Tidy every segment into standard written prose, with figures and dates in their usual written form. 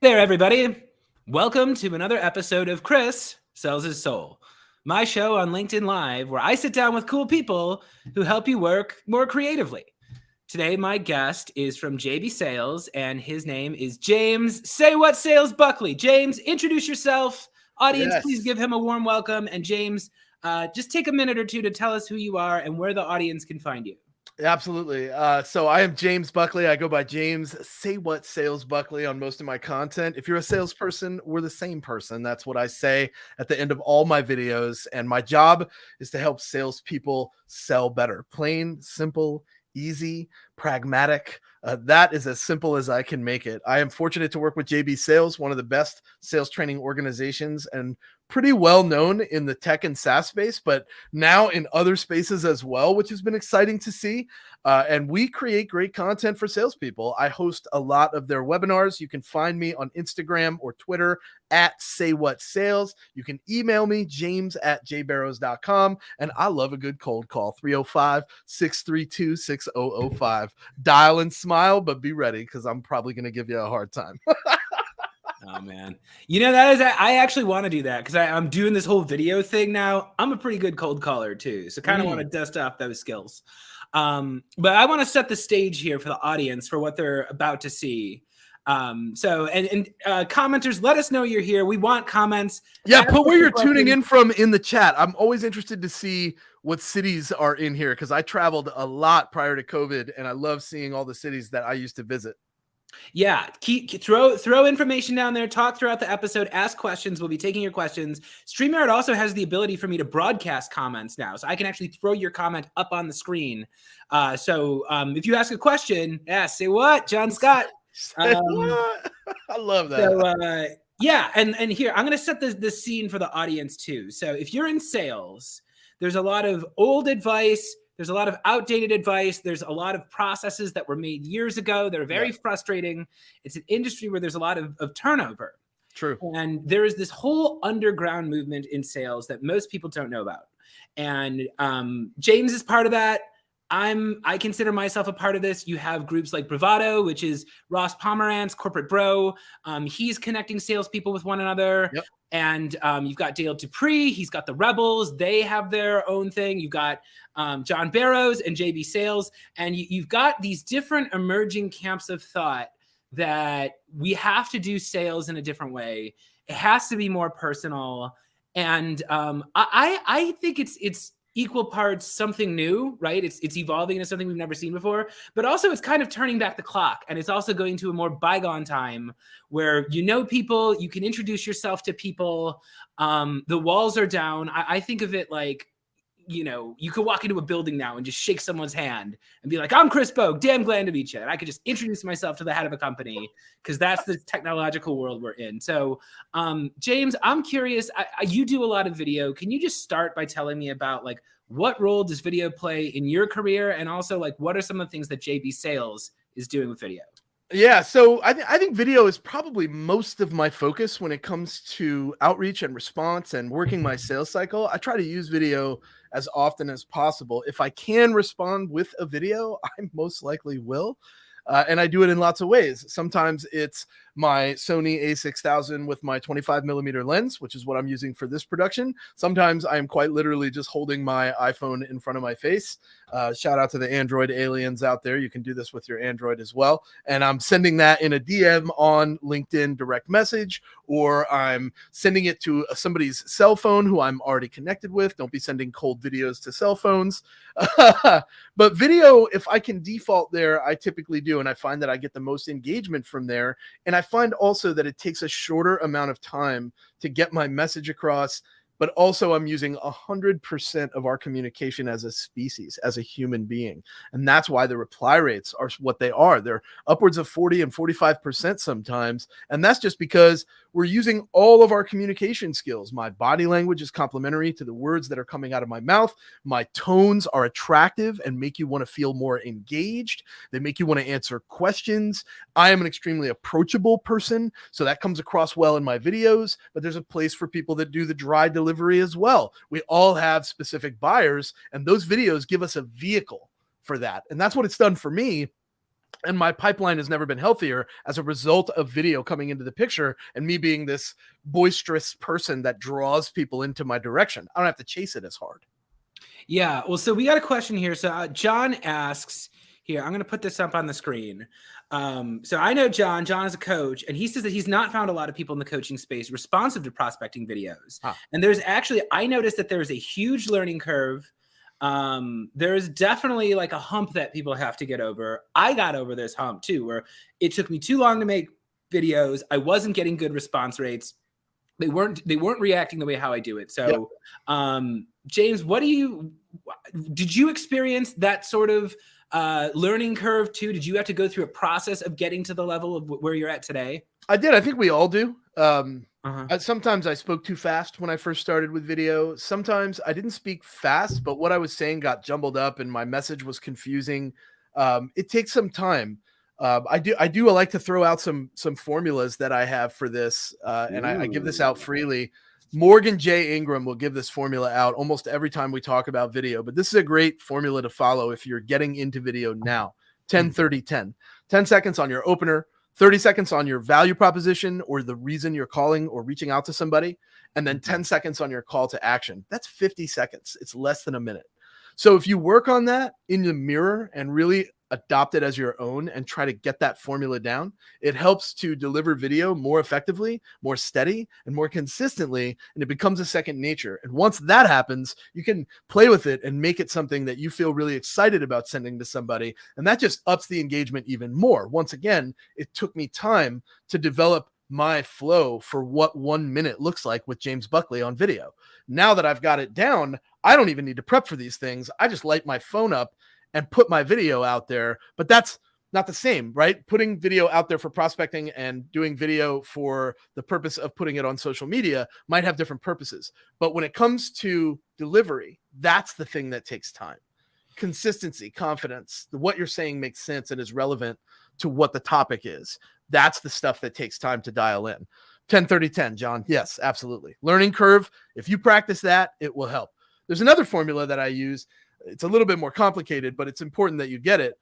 There, everybody. Welcome to another episode of Chris Sells His Soul, my show on LinkedIn Live where I sit down with cool people who help you work more creatively. Today, my guest is from JB Sales, and his name is James Say What Sales Buckley. James, introduce yourself. Audience, please Yes, give him a warm welcome. And James, just take a minute or two to tell us who you are and where the audience can find you. absolutely. So I am James Buckley. I go by James Say What Sales Buckley on most of my content. If you're a salesperson, we're the same person. That's what I say at the end of all my videos. And my job is to help salespeople sell better. Plain, simple, easy, pragmatic. That is as simple as I can make it. I am fortunate to work with JB Sales, one of the best sales training organizations and pretty well known in the tech and SaaS space, but now in other spaces as well, which has been exciting to see. And we create great content for salespeople. I host a lot of their webinars. You can find me on Instagram or Twitter at Say What Sales. You can email me, james@jbarrows.com. And I love a good cold call, 305-632-6005. Dial and smile, but be ready because I'm probably going to give you a hard time. Oh man, that is I actually want to do that because I'm doing this whole video thing now. I'm a pretty good cold caller too, so kind of want to dust off those skills. But I want to set the stage here for the audience for what they're about to see. So commenters, let us know you're here. We want comments. Yeah, put where you're tuning in from in the chat. I'm always interested to see what cities are in here because I traveled a lot prior to COVID, and I love seeing all the cities that I used to visit. Yeah, throw information down there, talk throughout the episode, ask questions. We'll be taking your questions. StreamYard also has the ability for me to broadcast comments now, so I can actually throw your comment up on the screen. So if you ask a question, say what, John Scott. What? I love that. So yeah, and here I'm going to set the scene for the audience too. So if you're in sales, there's a lot of old advice. There's a lot of outdated advice. There's a lot of processes that were made years ago that are very frustrating. It's an industry where there's a lot of turnover. True. And there is this whole underground movement in sales that most people don't know about. And James is part of that. I consider myself a part of this. You have groups like Bravado, which is Ross Pomerantz, corporate bro. He's connecting salespeople with one another. Yep. And you've got Dale Dupree. He's got the Rebels. They have their own thing. You've got John Barrows and JB Sales. And you've got these different emerging camps of thought that we have to do sales in a different way. It has to be more personal. And I think it's equal parts something new, right? It's evolving into something we've never seen before, but also it's kind of turning back the clock, and it's also going to a more bygone time where people, you can introduce yourself to people. The walls are down. I think of it like, you could walk into a building now and just shake someone's hand and be like, I'm Chris Bogue, damn glad to meet you. And I could just introduce myself to the head of a company because that's the technological world we're in. So, James, I'm curious, you do a lot of video. Can you just start by telling me about like, what role does video play in your career? And also like, what are some of the things that JB Sales is doing with video? Yeah, so I think video is probably most of my focus when it comes to outreach and response and working my sales cycle. I try to use video as often as possible. If I can respond with a video, I most likely will. And I do it in lots of ways. Sometimes it's my Sony a6000 with my 25mm lens, which is what I'm using for this production. Sometimes I'm quite literally just holding my iPhone in front of my face. Shout out to the Android aliens out there. You can do this with your Android as well. And I'm sending that in a DM on LinkedIn direct message, or I'm sending it to somebody's cell phone who I'm already connected with. Don't be sending cold videos to cell phones. But video, if I can default there, I typically do. And I find that I get the most engagement from there. And I find also that it takes a shorter amount of time to get my message across. But also I'm using 100% of our communication as a species, as a human being. And that's why the reply rates are what they are. They're upwards of 40 and 45% sometimes. And that's just because we're using all of our communication skills. My body language is complementary to the words that are coming out of my mouth. My tones are attractive and make you want to feel more engaged. They make you want to answer questions. I am an extremely approachable person, so that comes across well in my videos, but there's a place for people that do the dry delivery as well. We all have specific buyers, and those videos give us a vehicle for that. And that's what it's done for me. And my pipeline has never been healthier as a result of video coming into the picture and me being this boisterous person that draws people into my direction. I don't have to chase it as hard. Yeah. Well, so we got a question here. So John asks here, I'm going to put this up on the screen. So I know John is a coach, and he says that he's not found a lot of people in the coaching space responsive to prospecting videos. And there's actually, I noticed that there's a huge learning curve. There's definitely like a hump that people have to get over. I got over this hump too, where it took me too long to make videos. I wasn't getting good response rates. They weren't reacting the way how I do it. So, James, did you experience that sort of learning curve too? Did you have to go through a process of getting to the level of where you're at today? I did. I think we all do. Sometimes I spoke too fast when I first started with video. Sometimes I didn't speak fast, but what I was saying got jumbled up and my message was confusing. It takes some time. I like to throw out some formulas that I have for this, and I give this out freely. Morgan J. Ingram will give this formula out almost every time we talk about video, but this is a great formula to follow if you're getting into video now. 10, 30, 10. 10 seconds on your opener, 30 seconds on your value proposition or the reason you're calling or reaching out to somebody, and then 10 seconds on your call to action. That's 50 seconds. It's less than a minute. So if you work on that in the mirror and really adopt it as your own and try to get that formula down, it helps to deliver video more effectively, more steady, and more consistently, and it becomes a second nature. And once that happens, you can play with it and make it something that you feel really excited about sending to somebody, and that just ups the engagement even more. Once again, it took me time to develop my flow for what 1 minute looks like with James Buckley on video. Now that I've got it down, I don't even need to prep for these things. I just light my phone up and put my video out there. But that's not the same, right? Putting video out there for prospecting and doing video for the purpose of putting it on social media might have different purposes. But when it comes to delivery, that's the thing that takes time. Consistency, confidence, what you're saying makes sense and is relevant to what the topic is. That's the stuff that takes time to dial in. 10, 30, 10, John. Yes, absolutely. Learning curve. If you practice that, it will help. There's another formula that I use. It's a little bit more complicated, but it's important that you get it.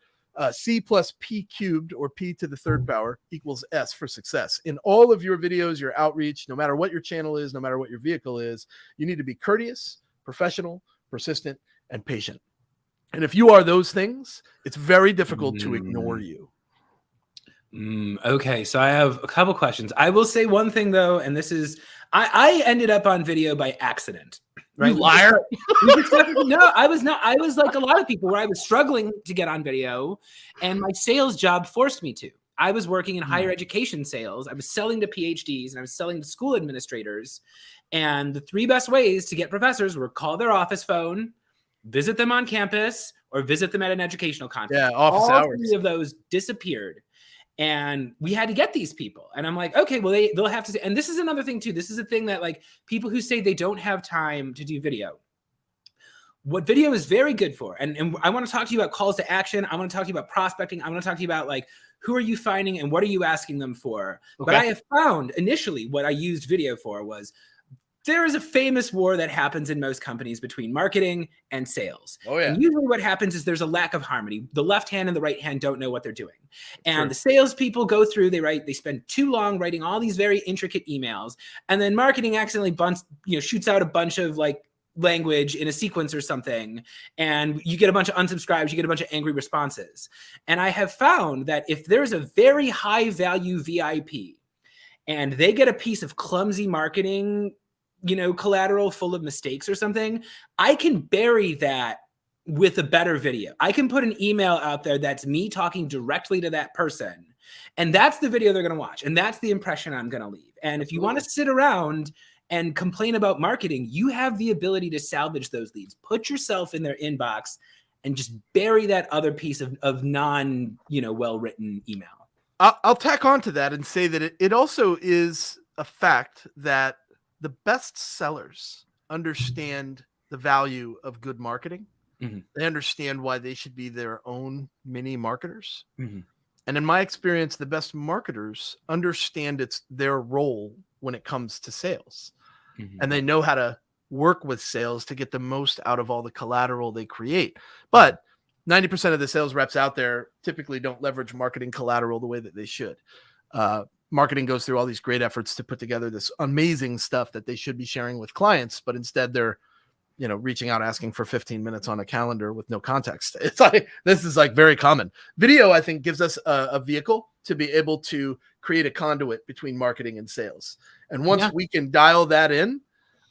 C plus P cubed, or P to the third power, equals S for success. In all of your videos, your outreach, no matter what your channel is, no matter what your vehicle is, you need to be courteous, professional, persistent, and patient. And if you are those things, it's very difficult to ignore you. Okay, so I have a couple questions. I will say one thing though, and this is, I ended up on video by accident. Right? You liar. No, I was not. I was like a lot of people where I was struggling to get on video, and my sales job forced me to. I was working in higher education sales. I was selling to PhDs and I was selling to school administrators. And the three best ways to get professors were call their office phone, visit them on campus, or visit them at an educational conference. Yeah, office hours. All three of those disappeared. And we had to get these people. And I'm like, okay, well, they'll have to say, and this is another thing too. This is a thing that like people who say they don't have time to do video, what video is very good for. And I want to talk to you about calls to action. I want to talk to you about prospecting. I want to talk to you about like, who are you finding and what are you asking them for? Okay. But I have found initially what I used video for was, there is a famous war that happens in most companies between marketing and sales. Oh, yeah. And usually what happens is there's a lack of harmony. The left hand and the right hand don't know what they're doing. And the salespeople go through, they spend too long writing all these very intricate emails. And then marketing accidentally shoots out a bunch of like language in a sequence or something. And you get a bunch of unsubscribes, you get a bunch of angry responses. And I have found that if there's a very high value VIP and they get a piece of clumsy marketing collateral full of mistakes or something, I can bury that with a better video. I can put an email out there that's me talking directly to that person. And that's the video they're going to watch. And that's the impression I'm going to leave. And if you want to sit around and complain about marketing, you have the ability to salvage those leads. Put yourself in their inbox and just bury that other piece of non, well-written email. I'll tack on to that and say that it also is a fact that the best sellers understand the value of good marketing. Mm-hmm. They understand why they should be their own mini marketers. Mm-hmm. And in my experience, the best marketers understand it's their role when it comes to sales. Mm-hmm. And they know how to work with sales to get the most out of all the collateral they create. But 90% of the sales reps out there typically don't leverage marketing collateral the way that they should. Marketing goes through all these great efforts to put together this amazing stuff that they should be sharing with clients, but instead they're, reaching out, asking for 15 minutes on a calendar with no context. It's like, this is like very common. Video, I think, gives us a vehicle to be able to create a conduit between marketing and sales. And once we can dial that in,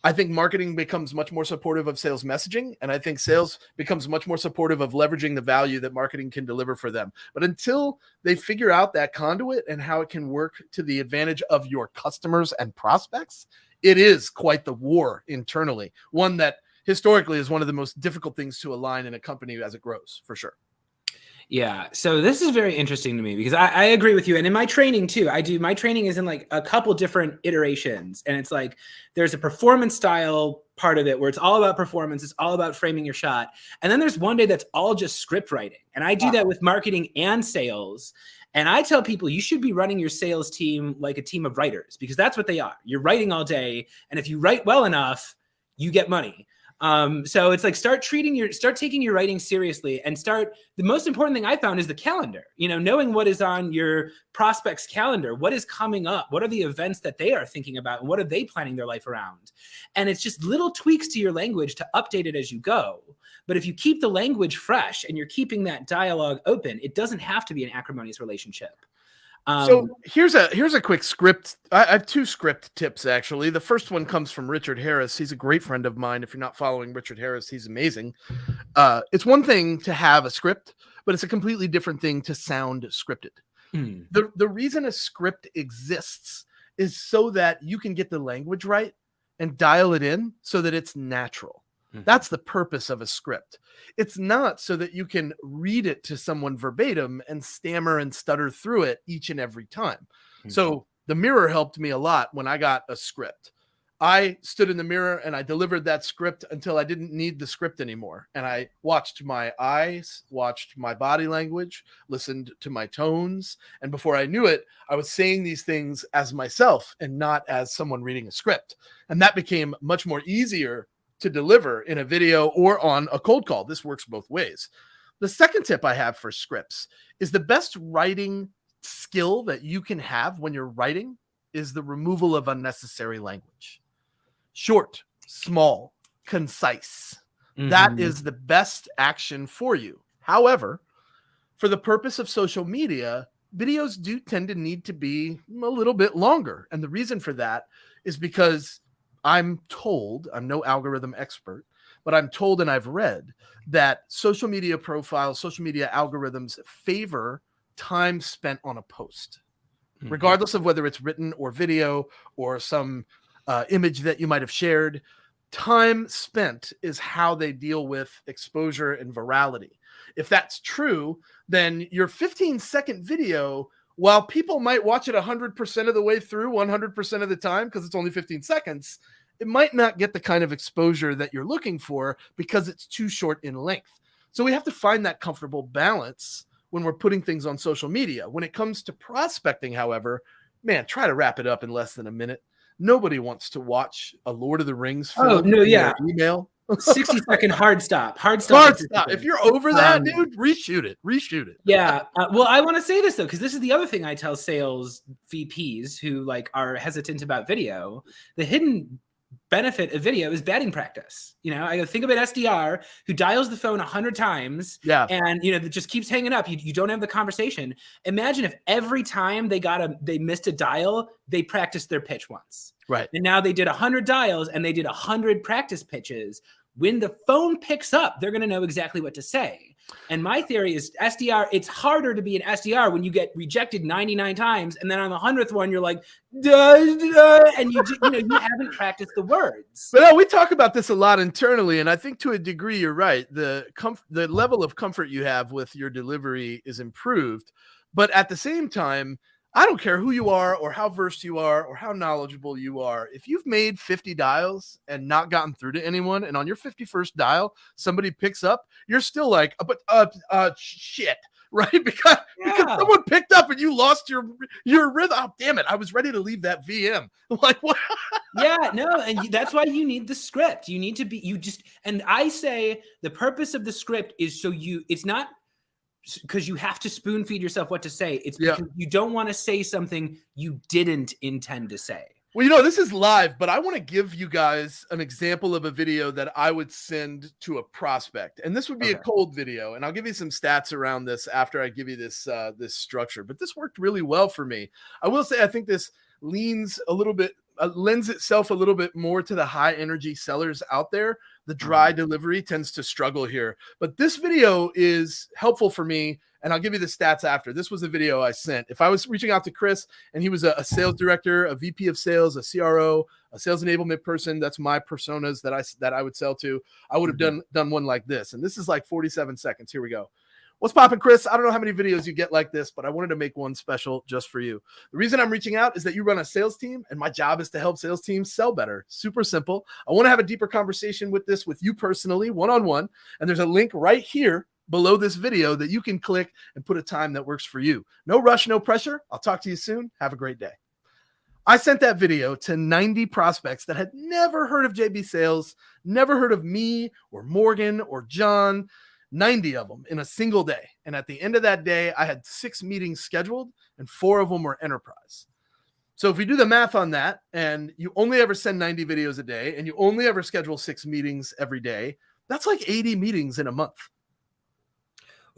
I think marketing becomes much more supportive of sales messaging. And I think sales becomes much more supportive of leveraging the value that marketing can deliver for them. But until they figure out that conduit and how it can work to the advantage of your customers and prospects, it is quite the war internally. One that historically is one of the most difficult things to align in a company as it grows, for sure. Yeah. So this is very interesting to me because I agree with you. And in my training too, my training is in like a couple different iterations. And it's like, there's a performance style part of it where it's all about performance. It's all about framing your shot. And then there's one day that's all just script writing. And I do that with marketing and sales. And I tell people you should be running your sales team like a team of writers, because that's what they are. You're writing all day. And if you write well enough, you get money. So it's like, start taking your writing seriously, and the most important thing I found is the calendar, knowing what is on your prospect's calendar, what is coming up, what are the events that they are thinking about, and what are they planning their life around? And it's just little tweaks to your language to update it as you go. But if you keep the language fresh and you're keeping that dialogue open, it doesn't have to be an acrimonious relationship. So here's a quick script. I have two script tips, actually. The first one comes from Richard Harris. He's a great friend of mine. If you're not following Richard Harris, he's amazing. It's one thing to have a script, but it's a completely different thing to sound scripted. The reason a script exists is so that you can get the language right and dial it in so that it's natural. That's the purpose of a script. It's not so that you can read it to someone verbatim and stammer and stutter through it each and every time. So the mirror helped me a lot when I got a script. I stood in the mirror and I delivered that script until I didn't need the script anymore. And I watched my eyes, watched my body language, listened to my tones. And before I knew it, I was saying these things as myself and not as someone reading a script. And that became much more easier to deliver in a video or on a cold call. This works both ways. The second tip I have for scripts is the best writing skill that you can have when you're writing is the removal of unnecessary language. Short, small, concise. That is the best action for you. However, for the purpose of social media, videos do tend to need to be a little bit longer. And the reason for that is because I'm told, I'm no algorithm expert, but I'm told and I've read that social media profiles, social media algorithms favor time spent on a post, regardless of whether it's written or video or some image that you might have shared. Time spent is how they deal with exposure and virality. If that's true, then your 15-second video, while people might watch it 100% of the way through, 100% of the time, because it's only 15 seconds, it might not get the kind of exposure that you're looking for because it's too short in length. So we have to find that comfortable balance when we're putting things on social media. When it comes to prospecting, however, man, try to wrap it up in less than a minute. Nobody wants to watch a Lord of the Rings film email. 60-second hard stop. If you're over that, dude, reshoot it. Yeah. Well, I want to say this though, because this is the other thing I tell sales VPs who like are hesitant about video. The hidden benefit of video is batting practice. I think about SDR who dials the phone 100 times and that just keeps hanging up. You don't have the conversation. Imagine if every time they missed a dial, they practiced their pitch once. Right. And now they did 100 dials and they did 100 practice pitches. When the phone picks up, they're going to know exactly what to say. And my theory is SDR, it's harder to be an SDR when you get rejected 99 times. And then on the 100th one, you're like, and you haven't practiced the words. But we talk about this a lot internally. And I think to a degree, you're right. The level of comfort you have with your delivery is improved. But at the same time, I don't care who you are or how versed you are or how knowledgeable you are. If you've made 50 dials and not gotten through to anyone, and on your 51st dial, somebody picks up, you're still like, shit, right? Because someone picked up and you lost your rhythm. Oh, damn it. I was ready to leave that VM. Like, what? Yeah, no, and that's why you need the script. You need to be, and I say the purpose of the script is so it's not because you have to spoon feed yourself what to say. It's because you don't want to say something you didn't intend to say. Well, this is live, but I want to give you guys an example of a video that I would send to a prospect. And this would be a cold video. And I'll give you some stats around this after I give you this structure. But this worked really well for me. I will say I think this lends itself a little bit more to the high energy sellers out there. The dry delivery tends to struggle here. But this video is helpful for me. And I'll give you the stats after. This was a video I sent. If I was reaching out to Chris and he was a sales director, a VP of sales, a CRO, a sales enablement person, that's my personas that I would sell to, I would have done one like this. And this is like 47 seconds. Here we go. What's poppin', Chris? I don't know how many videos you get like this, but I wanted to make one special just for you. The reason I'm reaching out is that you run a sales team, and my job is to help sales teams sell better. Super simple. I want to have a deeper conversation with you personally, one-on-one, and there's a link right here below this video that you can click and put a time that works for you. No rush, no pressure. I'll talk to you soon. Have a great day. I sent that video to 90 prospects that had never heard of JB Sales, never heard of me or Morgan or John, 90 of them in a single day. And at the end of that day, I had 6 meetings scheduled and 4 of them were enterprise. So if we do the math on that and you only ever send 90 videos a day and you only ever schedule 6 meetings every day, that's like 80 meetings in a month.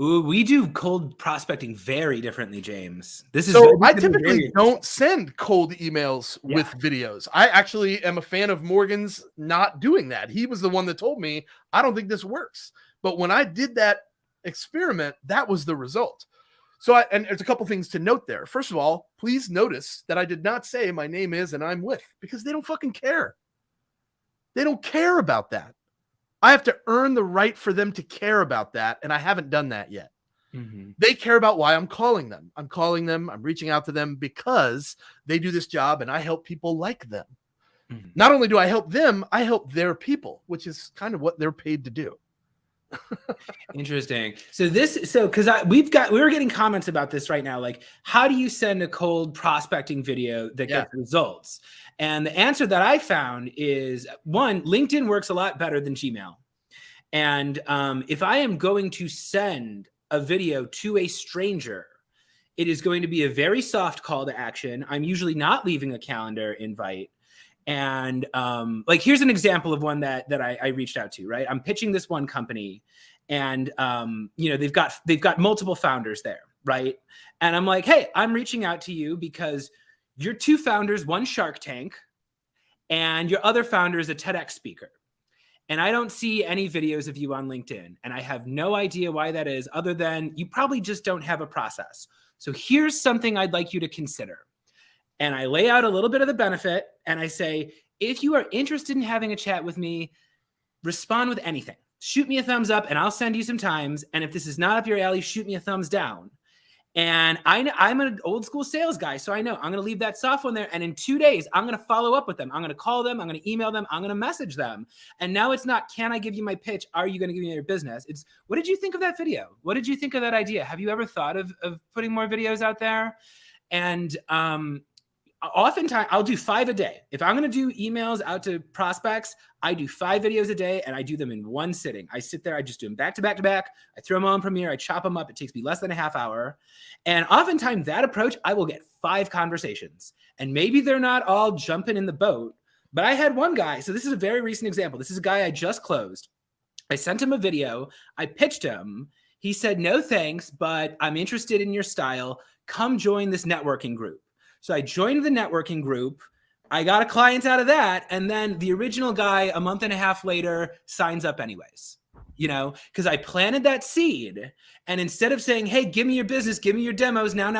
Ooh, we do cold prospecting very differently, James. I typically don't send cold emails with videos. I actually am a fan of Morgan's not doing that. He was the one that told me, I don't think this works. But when I did that experiment, that was the result. And there's a couple things to note there. First of all, please notice that I did not say my name is and I'm with, because they don't fucking care. They don't care about that. I have to earn the right for them to care about that, and I haven't done that yet. Mm-hmm. They care about why I'm calling them. I'm reaching out to them because they do this job, and I help people like them. Mm-hmm. Not only do I help them, I help their people, which is kind of what they're paid to do. Interesting. Because we were getting comments about this right now, like, how do you send a cold prospecting video that gets results? And the answer that I found is, one, LinkedIn works a lot better than Gmail. And if I am going to send a video to a stranger, it is going to be a very soft call to action. I'm usually not leaving a calendar invite. And like, here's an example of one that I reached out to, right? I'm pitching this one company and, they've got multiple founders there, right? And I'm like, hey, I'm reaching out to you because you're 2 founders, one Shark Tank, and your other founder is a TEDx speaker. And I don't see any videos of you on LinkedIn. And I have no idea why that is, other than you probably just don't have a process. So here's something I'd like you to consider. And I lay out a little bit of the benefit and I say, if you are interested in having a chat with me, respond with anything. Shoot me a thumbs up and I'll send you some times. And if this is not up your alley, shoot me a thumbs down. And I'm an old school sales guy, so I know I'm going to leave that soft one there. And in 2 days, I'm going to follow up with them. I'm going to call them. I'm going to email them. I'm going to message them. And now it's not, can I give you my pitch? Are you going to give me your business? It's, what did you think of that video? What did you think of that idea? Have you ever thought of putting more videos out there? And oftentimes I'll do 5 a day. If I'm going to do emails out to prospects, I do 5 videos a day and I do them in one sitting. I sit there, I just do them back to back to back. I throw them on Premiere, I chop them up. It takes me less than a half hour. And oftentimes that approach, I will get 5 conversations and maybe they're not all jumping in the boat, but I had one guy. So this is a very recent example. This is a guy I just closed. I sent him a video. I pitched him. He said, no, thanks, but I'm interested in your style. Come join this networking group. So I joined the networking group. I got a client out of that. And then the original guy, a month and a half later, signs up anyways, because I planted that seed. And instead of saying, hey, give me your business, give me your demos now,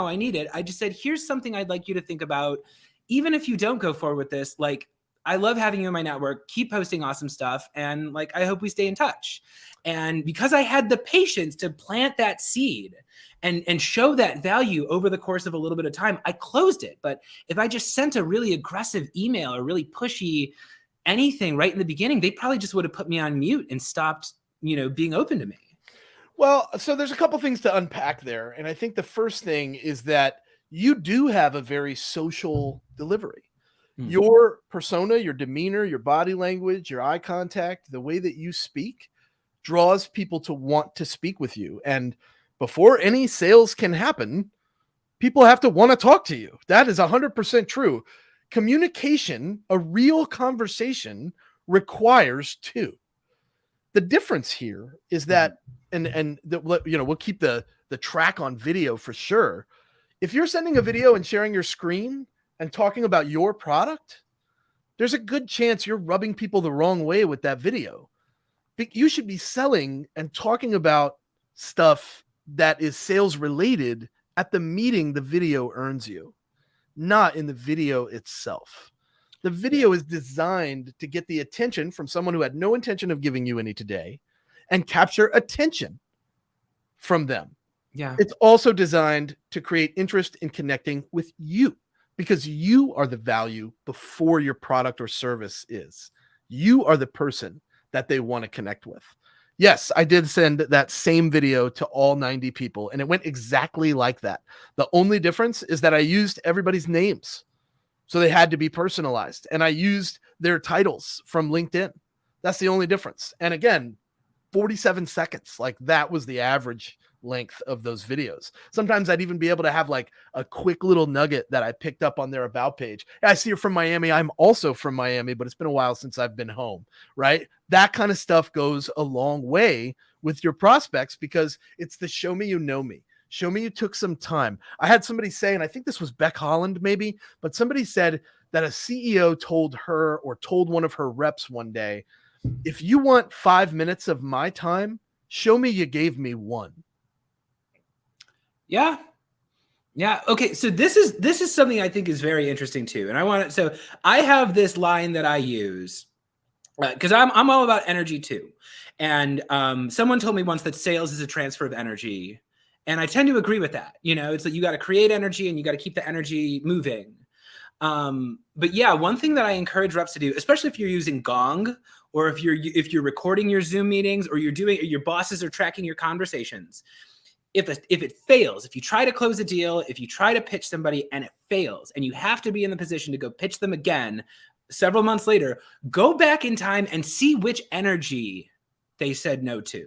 I need it. I just said, here's something I'd like you to think about. Even if you don't go forward with this, like, I love having you in my network. Keep posting awesome stuff. And like, I hope we stay in touch. And because I had the patience to plant that seed and show that value over the course of a little bit of time, I closed it. But if I just sent a really aggressive email or really pushy anything right in the beginning, they probably just would have put me on mute and stopped, being open to me. Well, so there's a couple things to unpack there. And I think the first thing is that you do have a very social delivery. Your persona, your demeanor, your body language, your eye contact, the way that you speak draws people to want to speak with you. And before any sales can happen, people have to want to talk to you. That is 100% true. Communication, a real conversation, requires two. The difference here is that, we'll keep the track on video for sure. If you're sending a video and sharing your screen and talking about your product, there's a good chance you're rubbing people the wrong way with that video. You should be selling and talking about stuff that is sales related at the meeting the video earns you, not in the video itself. The video is designed to get the attention from someone who had no intention of giving you any today and capture attention from them. Yeah. It's also designed to create interest in connecting with you, because you are the value before your product or service is. You are the person that they want to connect with. Yes, I did send that same video to all 90 people, and it went exactly like that. The only difference is that I used everybody's names, so they had to be personalized, and I used their titles from LinkedIn. That's the only difference. And again, 47 seconds. Like, that was the average length of those videos. Sometimes I'd even be able to have like a quick little nugget that I picked up on their about page. I see you're from Miami. I'm also from Miami, but it's been a while since I've been home, right? That kind of stuff goes a long way with your prospects, because it's the show me you know me. Show me you took some time. I had somebody say, and I think this was Beck Holland maybe, but somebody said that a CEO told her, or told one of her reps one day, if you want 5 minutes of my time, show me you gave me one. Yeah. Yeah. Okay. So this is something I think is very interesting too. And so I have this line that I use because I'm all about energy too. And someone told me once that sales is a transfer of energy. And I tend to agree with that. It's like you got to create energy and you got to keep the energy moving. But yeah, one thing that I encourage reps to do, especially if you're using Gong, or if you're recording your Zoom meetings, or your bosses are tracking your conversations, if it fails, if you try to close a deal, if you try to pitch somebody and it fails, and you have to be in the position to go pitch them again several months later, go back in time and see which energy they said no to,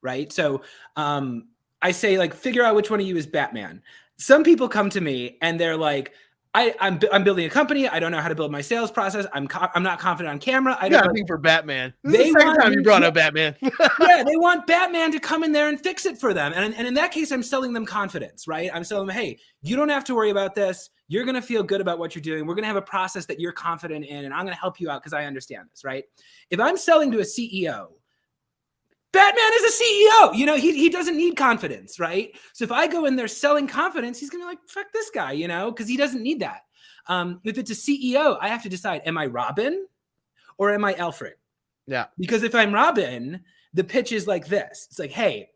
right? So I say, like, figure out which one of you is Batman. Some people come to me and they're like, I'm building a company. I don't know how to build my sales process. I'm not confident on camera. I don't think for Batman. This is the second time you brought up Batman. Yeah, they want Batman to come in there and fix it for them. And in that case, I'm selling them confidence, right? I'm selling them, hey, you don't have to worry about this. You're going to feel good about what you're doing. We're going to have a process that you're confident in, and I'm going to help you out because I understand this, right? If I'm selling to a CEO, Batman is a CEO, he doesn't need confidence, right? So if I go in there selling confidence, he's going to be like, fuck this guy, because he doesn't need that. If it's a CEO, I have to decide, am I Robin or am I Alfred? Yeah. Because if I'm Robin, the pitch is like this. It's like, hey,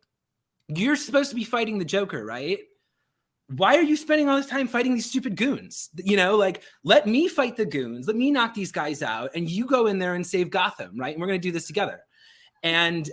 you're supposed to be fighting the Joker, right? Why are you spending all this time fighting these stupid goons? Let me fight the goons. Let me knock these guys out. And you go in there and save Gotham, right? And we're going to do this together. And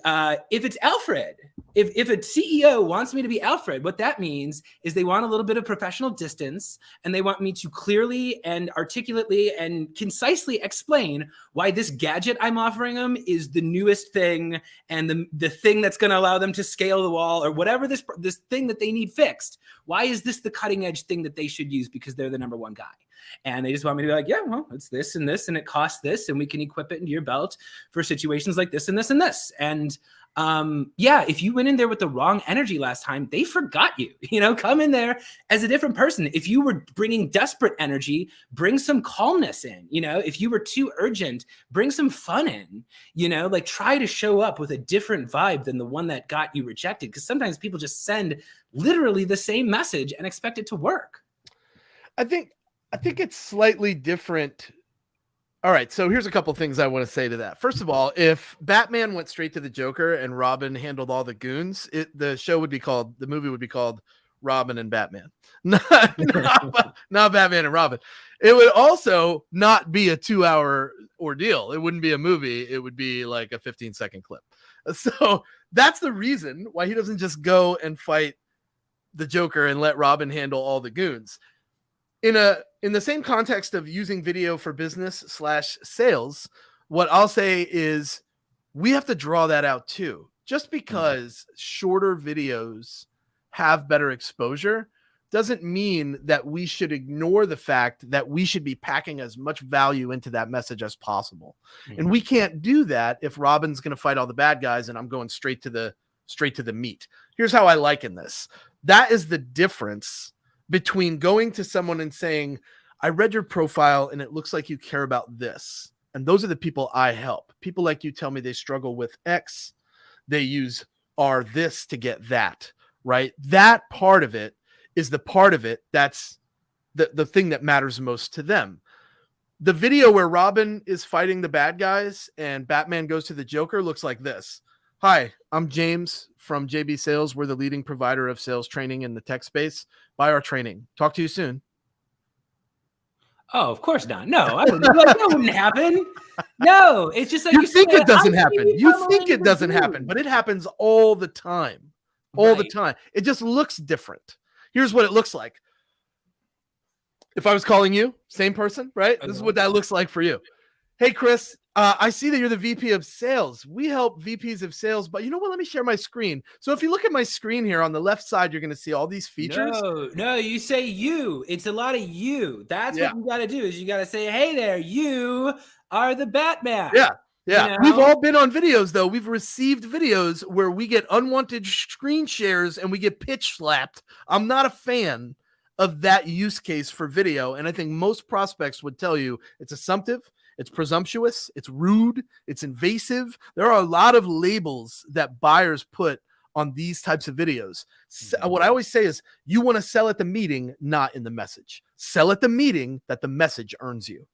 if it's Alfred, if a CEO wants me to be Alfred, what that means is they want a little bit of professional distance, and they want me to clearly and articulately and concisely explain why this gadget I'm offering them is the newest thing and the thing that's going to allow them to scale the wall, or whatever this thing that they need fixed. Why is this the cutting edge thing that they should use? Because they're the number one guy. And they just want me to be like, yeah, well, it's this and this, and it costs this, and we can equip it into your belt for situations like this and this and this. And yeah, if you went in there with the wrong energy last time, they forgot you. Come in there as a different person. If you were bringing desperate energy, bring some calmness in. If you were too urgent, bring some fun in. Try to show up with a different vibe than the one that got you rejected. Because sometimes people just send literally the same message and expect it to work. I think it's slightly different. All right, so here's a couple things I want to say to that. First of all, if Batman went straight to the Joker and Robin handled all the goons, the movie would be called Robin and Batman, not Batman and Robin. It would also not be a 2-hour ordeal. It wouldn't be a movie. It would be like a 15-second clip. So that's the reason why he doesn't just go and fight the Joker and let Robin handle all the goons. in the same context of using video for business / sales, what I'll say is we have to draw that out too. Just because shorter videos have better exposure doesn't mean that we should ignore the fact that we should be packing as much value into that message as possible. And we can't do that if Robin's going to fight all the bad guys and I'm going straight to the meat. Here's how I liken this. That is the difference between going to someone and saying, I read your profile and it looks like you care about this. And those are the people I help. People like you tell me they struggle with X. They use R this to get that, right? That part of it is the part of it that's the thing that matters most to them. The video where Robin is fighting the bad guys and Batman goes to the Joker looks like this. Hi, I'm James from JB Sales. We're the leading provider of sales training in the tech space. Buy our training. Talk to you soon. Oh, of course not. No, I wouldn't. Like, that wouldn't happen. No, it's just like you think it doesn't happen. You think it doesn't happen, but it happens all the time. All the time. It just looks different. Here's what it looks like. If I was calling you, same person, right? This is what that looks like for you. Hey, Chris, I see that you're the VP of sales. We help VPs of sales, but you know what? Let me share my screen. So if you look at my screen here on the left side, you're going to see all these features. No, you say you. It's a lot of you. That's what you got to do is you got to say, hey there, you are the Batman. Yeah. Yeah. You know? We've all been on videos, though. We've received videos where we get unwanted screen shares and we get pitch slapped. I'm not a fan of that use case for video. And I think most prospects would tell you it's assumptive. It's presumptuous, it's rude, it's invasive. There are a lot of labels that buyers put on these types of videos. What I always say is you want to sell at the meeting, not in the message. Sell at the meeting that the message earns you.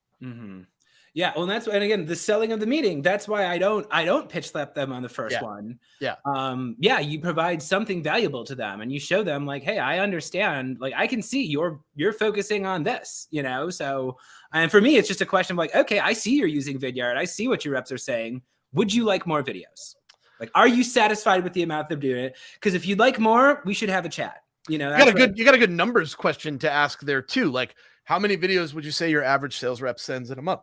Yeah, well, and again, the selling of the meeting. That's why I don't pitch slap them on the first one. Yeah, you provide something valuable to them, and you show them like, hey, I understand. Like, I can see you're focusing on this, you know. So, and for me, it's just a question of like, okay, I see you're using Vidyard. I see what your reps are saying. Would you like more videos? Like, are you satisfied with the amount they're doing it? Because if you'd like more, we should have a chat. You know, you got a good numbers question to ask there too. Like, how many videos would you say your average sales rep sends in a month?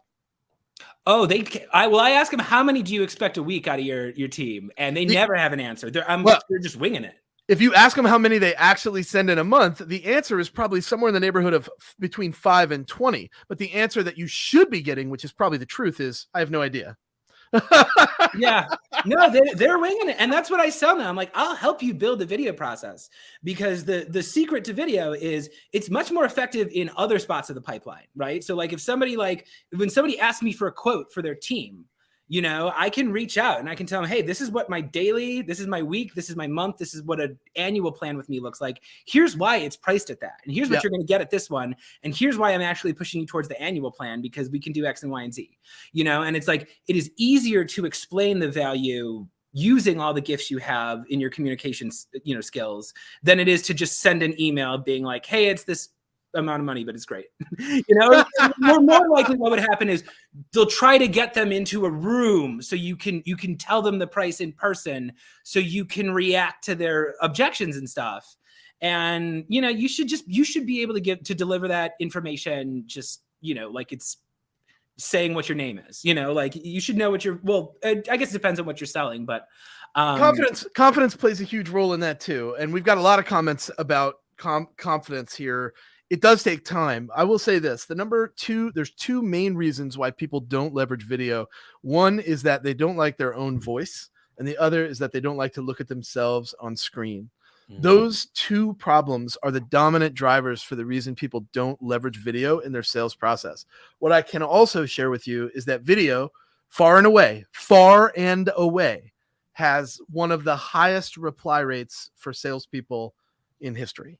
Oh, I ask them, how many do you expect a week out of your team? And they never have an answer. They're just winging it. If you ask them how many they actually send in a month, the answer is probably somewhere in the neighborhood of between 5 and 20. But the answer that you should be getting, which is probably the truth, is I have no idea. Yeah, no, they're winging it. And that's what I sell them. I'm like, I'll help you build the video process, because the secret to video is it's much more effective in other spots of the pipeline, right? So like when somebody asks me for a quote for their team, you know, I can reach out and I can tell them, hey, this is what my daily, this is my week, this is my month, this is what an annual plan with me looks like. Here's why it's priced at that. And here's what you're going to get at this one. And here's why I'm actually pushing you towards the annual plan, because we can do X and Y and Z, you know? And it's like, it is easier to explain the value using all the gifts you have in your communications, you know, skills than it is to just send an email being like, hey, it's this amount of money, but it's great. You know, more likely what would happen is they'll try to get them into a room so you can tell them the price in person so you can react to their objections and stuff. And, you know, you should be able to deliver that information just, you know, like it's saying what your name is, you know, like you should know what I guess it depends on what you're selling, but confidence plays a huge role in that too. And we've got a lot of comments about confidence here. It does take time. I will say this, there's two main reasons why people don't leverage video. One is that they don't like their own voice. And the other is that they don't like to look at themselves on screen. Those two problems are the dominant drivers for the reason people don't leverage video in their sales process. What I can also share with you is that video far and away, has one of the highest reply rates for salespeople in history.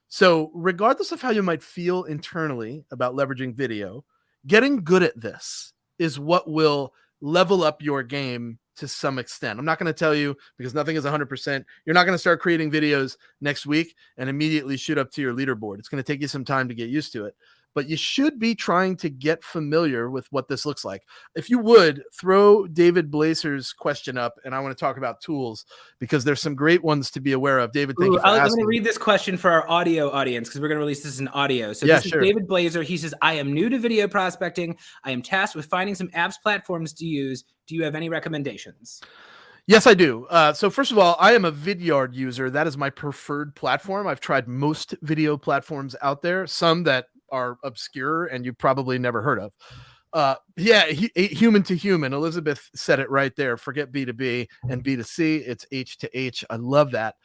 So regardless of how you might feel internally about leveraging video, getting good at this is what will level up your game to some extent. I'm not going to tell you, because nothing is 100%. You're not going to start creating videos next week and immediately shoot up to your leaderboard. It's going to take you some time to get used to it. but you should be trying to get familiar with what this looks like. If you would, throw David Blazer's question up, and I want to talk about tools because there's some great ones to be aware of. David, thank you for asking. I'm going to read this question for our audio audience because we're going to release this in audio. So yeah, this is David Blazer. He says, I am new to video prospecting. I am tasked with finding some apps platforms to use. Do you have any recommendations? Yes, I do. So first of all, I am a Vidyard user. That is my preferred platform. I've tried most video platforms out there, some that are obscure and you probably never heard of. Human to human. Elizabeth said it right there. Forget B2B and B2C. It's H to H. I love that.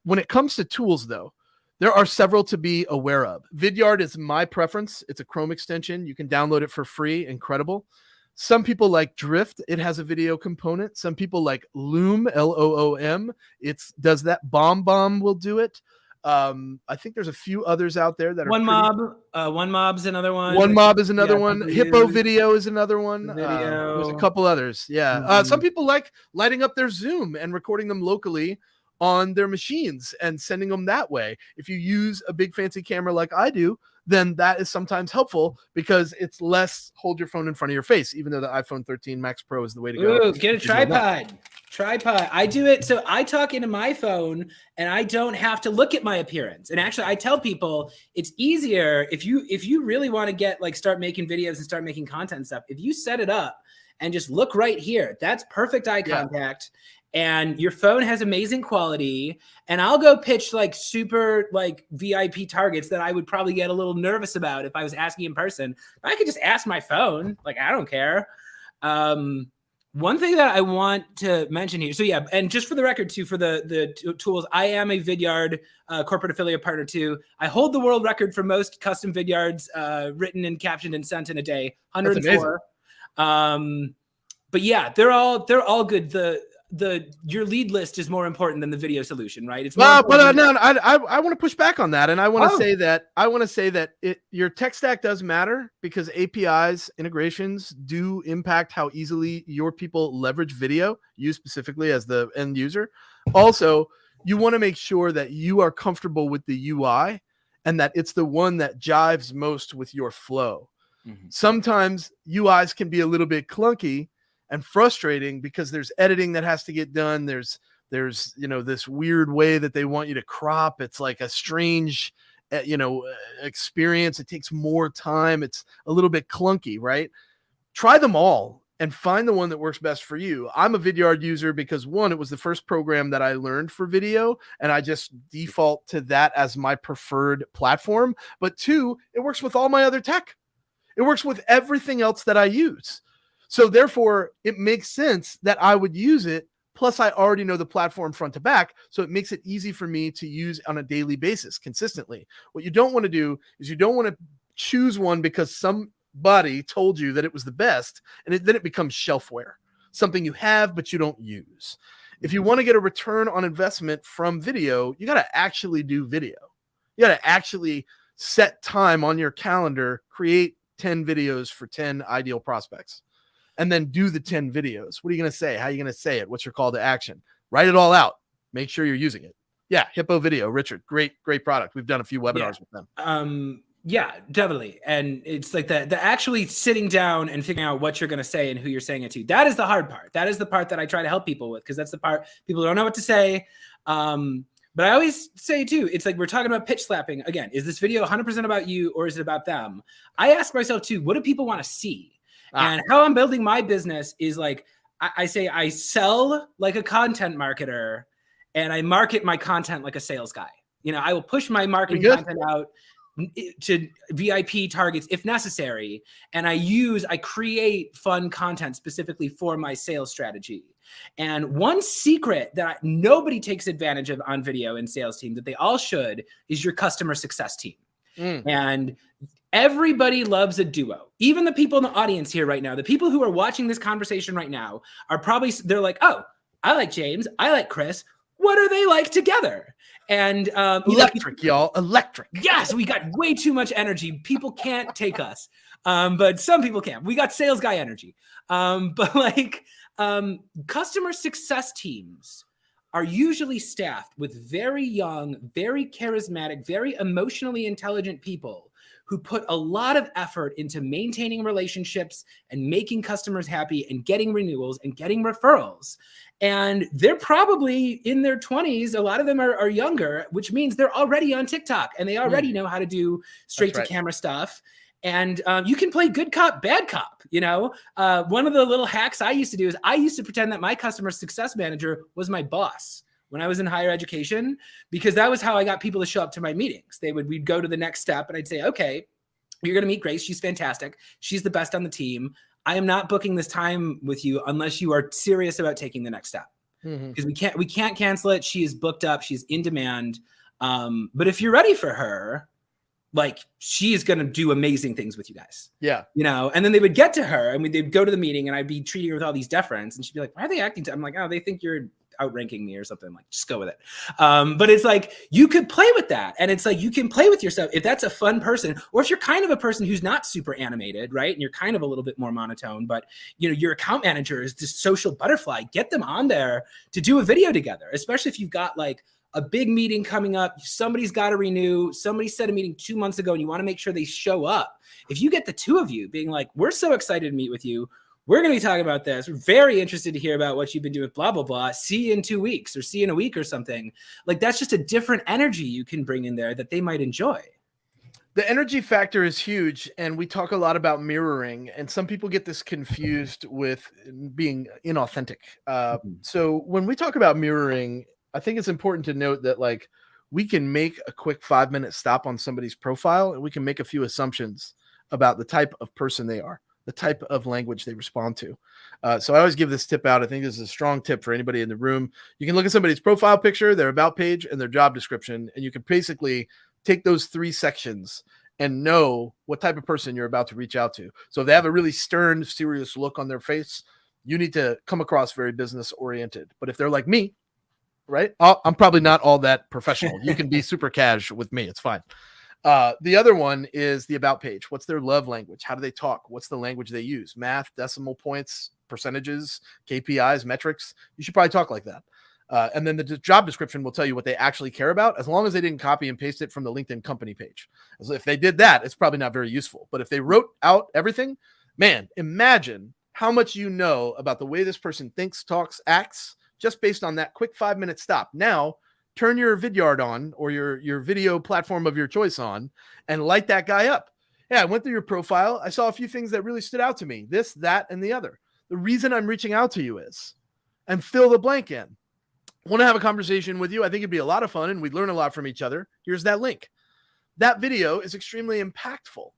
When it comes to tools, though, there are several to be aware of. Vidyard is my preference. It's a Chrome extension. You can download it for free. Incredible. Some people like Drift. It has a video component. Some people like Loom, Loom. It does that. Bomb will do it. I think there's a few others out there that are One Mob's another one. One Mob is another one. Hippo Video is another one. There's a couple others. Yeah. Some people like lighting up their Zoom and recording them locally on their machines and sending them that way. If you use a big fancy camera like I do, then that is sometimes helpful because it's less hold your phone in front of your face, even though the iPhone 13 Max Pro is the way to go. Ooh, get a tripod. I do it. So I talk into my phone and I don't have to look at my appearance. And actually I tell people it's easier if you really want to get start making videos and start making content and stuff. If you set it up and just look right here, that's perfect eye contact. And your phone has amazing quality, and I'll go pitch super VIP targets that I would probably get a little nervous about if I was asking in person. I could just ask my phone. I don't care. One thing that I want to mention here. So yeah, and just for the record too, for the tools, I am a Vidyard corporate affiliate partner too. I hold the world record for most custom Vidyards written and captioned and sent in a day, 104. But yeah, they're all good. Your lead list is more important than the video solution, right? It's I want to push back on that, and I want to say that your tech stack does matter because APIs integrations do impact how easily your people leverage video, you specifically as the end user. Also, you want to make sure that you are comfortable with the UI and that it's the one that jives most with your flow. Mm-hmm. Sometimes UIs can be a little bit clunky and frustrating because there's editing that has to get done. There's this weird way that they want you to crop. It's like a strange, experience. It takes more time. It's a little bit clunky, right? Try them all and find the one that works best for you. I'm a Vidyard user because one, it was the first program that I learned for video, and I just default to that as my preferred platform. But two, it works with all my other tech. It works with everything else that I use. So therefore, it makes sense that I would use it. Plus, I already know the platform front to back, so it makes it easy for me to use on a daily basis consistently. What you don't want to do is you don't want to choose one because somebody told you that it was the best, and then it becomes shelfware, something you have but you don't use. If you want to get a return on investment from video, you got to actually do video. You got to actually set time on your calendar, create 10 videos for 10 ideal prospects. And then do the 10 videos. What are you going to say? How are you going to say it? What's your call to action? Write it all out. Make sure you're using it. Yeah, Hippo Video, Richard, great product. We've done a few webinars with them. Yeah, definitely. And it's like the actually sitting down and figuring out what you're going to say and who you're saying it to. That is the hard part. That is the part that I try to help people with because that's the part people don't know what to say. But I always say too, it's like we're talking about pitch slapping. Again, is this video 100% about you or is it about them? I ask myself too, what do people want to see? And how I'm building my business is I say I sell like a content marketer and I market my content like a sales guy. I will push my marketing content out to VIP targets if necessary. And I create fun content specifically for my sales strategy. And one secret that nobody takes advantage of on video in sales team that they all should is your customer success team. And everybody loves a duo. Even the people in the audience here right now, the people who are watching this conversation right now they're like, oh, I like James. I like Chris. What are they like together? And electric, y'all. Electric. Yes, we got way too much energy. People can't take us. But some people can. We got sales guy energy. But customer success teams are usually staffed with very young, very charismatic, very emotionally intelligent people who put a lot of effort into maintaining relationships and making customers happy and getting renewals and getting referrals. And they're probably in their 20s. A lot of them are younger, which means they're already on TikTok and they already know how to do straight to camera stuff. And you can play good cop, bad cop. You know, one of the little hacks I used to do is I used to pretend that my customer success manager was my boss when I was in higher education, because that was how I got people to show up to my meetings. We'd go to the next step and I'd say, okay, you're going to meet Grace. She's fantastic. She's the best on the team. I am not booking this time with you unless you are serious about taking the next step, because we can't cancel it. She is booked up. She's in demand. But if you're ready for her, like, she is going to do amazing things with you guys. Yeah. You know, and then they would get to her and they'd go to the meeting and I'd be treating her with all these deference and she'd be like, why are they acting? I'm like, oh, they think you're outranking me or something. Like, just go with it. But it's like, you could play with that. And it's like, you can play with yourself if that's a fun person, or if you're kind of a person who's not super animated, right? And you're kind of a little bit more monotone, but you know, your account manager is this social butterfly. Get them on there to do a video together, especially if you've got like a big meeting coming up, somebody's got to renew, somebody set a meeting 2 months ago and you want to make sure they show up. If you get the two of you being like, we're so excited to meet with you, we're going to be talking about this, we're very interested to hear about what you've been doing with blah, blah, blah, see you in 2 weeks or see you in a week or something. Like, that's just a different energy you can bring in there that they might enjoy. The energy factor is huge, and we talk a lot about mirroring, and some people get this confused with being inauthentic. So when we talk about mirroring, I think it's important to note that, like, we can make a quick 5-minute stop on somebody's profile and we can make a few assumptions about the type of person they are, the type of language they respond to. So I always give this tip out. I think this is a strong tip for anybody in the room. You can look at somebody's profile picture, their about page, and their job description, and you can basically take those 3 sections and know what type of person you're about to reach out to. So if they have a really stern, serious look on their face, you need to come across very business oriented. But if they're like me, right? I'm probably not all that professional. You can be super cash with me. It's fine. The other one is the about page. What's their love language? How do they talk? What's the language they use? Math, decimal points, percentages, KPIs, metrics. You should probably talk like that. And then the job description will tell you what they actually care about, as long as they didn't copy and paste it from the LinkedIn company page. So if they did that, it's probably not very useful. But if they wrote out everything, man, imagine how much you know about the way this person thinks, talks, acts, just based on that quick 5-minute stop. Now, turn your Vidyard on, or your video platform of your choice on, and light that guy up. Yeah, I went through your profile. I saw a few things that really stood out to me. This, that, and the other. The reason I'm reaching out to you is, and fill the blank in. I want to have a conversation with you. I think it'd be a lot of fun and we'd learn a lot from each other. Here's that link. That video is extremely impactful.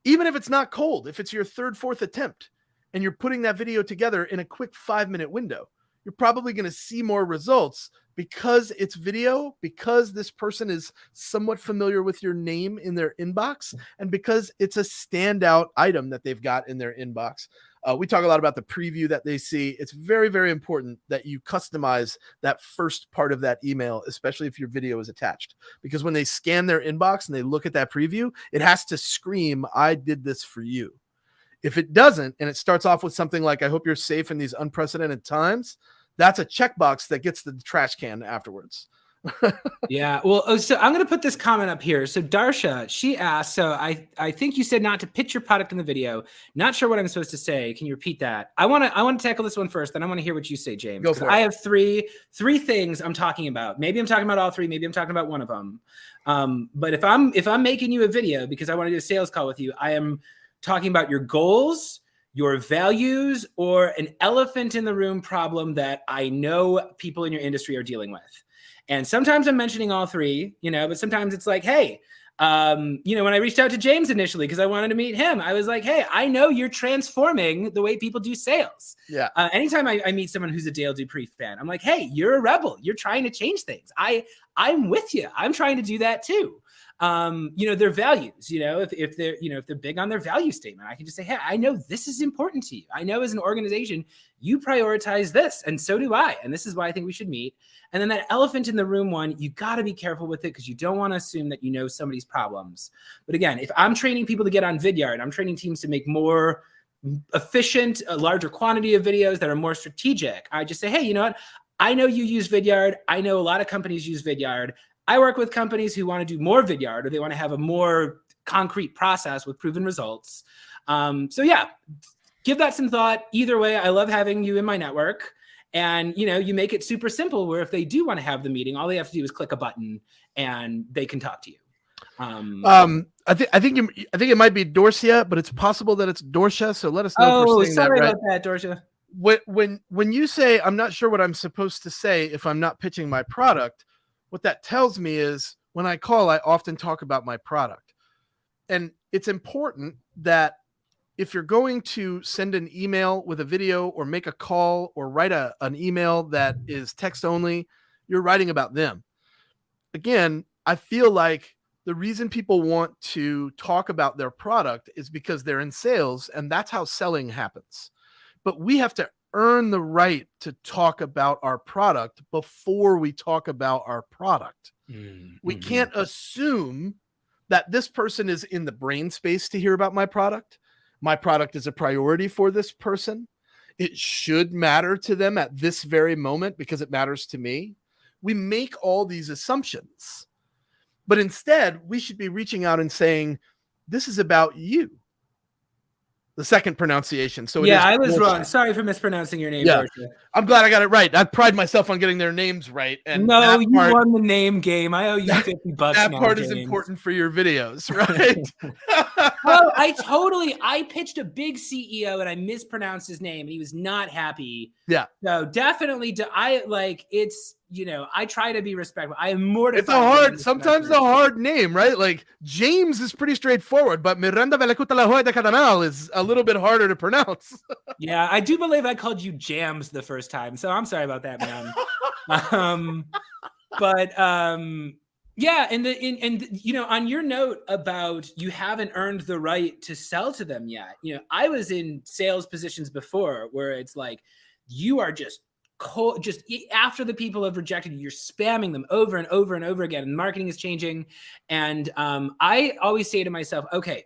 Even if it's not cold, if it's your 3rd, 4th attempt, and you're putting that video together in a quick 5-minute window, you're probably going to see more results because it's video, because this person is somewhat familiar with your name in their inbox, and because it's a standout item that they've got in their inbox. We talk a lot about the preview that they see. It's very, very important that you customize that first part of that email, especially if your video is attached, because when they scan their inbox and they look at that preview, it has to scream, I did this for you. If it doesn't, and it starts off with something like, I hope you're safe in these unprecedented times, that's a checkbox that gets the trash can afterwards. Yeah. Well, so I'm going to put this comment up here. So Darsha, she asked, so I think you said not to pitch your product in the video. Not sure what I'm supposed to say. Can you repeat that? I want to tackle this one first. Then I want to hear what you say, James. Go for it. I have three things I'm talking about. Maybe I'm talking about all 3. Maybe I'm talking about one of them. But if I'm making you a video because I want to do a sales call with you, I am talking about your goals, your values, or an elephant in the room problem that I know people in your industry are dealing with. And sometimes I'm mentioning all 3, but sometimes it's like, hey, when I reached out to James initially because I wanted to meet him, I was like, hey, I know you're transforming the way people do sales. Yeah. Anytime I meet someone who's a Dale Dupree fan, I'm like, hey, you're a rebel. You're trying to change things. I'm with you. I'm trying to do that too. Their values, if they're big on their value statement, I can just say, hey, I know this is important to you. I know as an organization, you prioritize this, and so do I. And this is why I think we should meet. And then that elephant in the room one, you got to be careful with it because you don't want to assume that you know somebody's problems. But again, if I'm training people to get on Vidyard, I'm training teams to make more efficient, a larger quantity of videos that are more strategic. I just say, hey, you know what? I know you use Vidyard. I know a lot of companies use Vidyard. I work with companies who want to do more Vidyard, or they want to have a more concrete process with proven results. So yeah, give that some thought. Either way, I love having you in my network. And, you know, you make it super simple where if they do want to have the meeting, all they have to do is click a button and they can talk to you. I think it might be Dorcia, but it's possible that it's Dorcia. So let us know if we're saying that right. Sorry about that, Dorcia. When you say I'm not sure what I'm supposed to say if I'm not pitching my product, what that tells me is when I call, I often talk about my product. And it's important that if you're going to send an email with a video or make a call or write an email that is text only, you're writing about them. Again, I feel like the reason people want to talk about their product is because they're in sales, and that's how selling happens. But we have to earn the right to talk about our product before we talk about our product. Mm-hmm. We can't assume that this person is in the brain space to hear about my product. My product is a priority for this person. It should matter to them at this very moment because it matters to me. We make all these assumptions, but instead we should be reaching out and saying, this is about you. The second pronunciation. So yeah, I was wrong. Sorry for mispronouncing your name. Yeah. I'm glad I got it right. I pride myself on getting their names right. And no, you won the name game. I owe you $50. That part is important for your videos, right? Well, I pitched a big CEO and I mispronounced his name and he was not happy. Yeah. So definitely, it's, you know, I try to be respectful. I am mortified. Sometimes the hard name, right? Like James is pretty straightforward, but Miranda Velacuta La Joya de Cadanal is a little bit harder to pronounce. Yeah, I do believe I called you Jams the first time, so I'm sorry about that, man. Yeah, and you know, on your note about you haven't earned the right to sell to them yet. You know, I was in sales positions before where it's like you are just after the people have rejected you, you're spamming them over and over and over again, and marketing is changing. And I always say to myself, okay,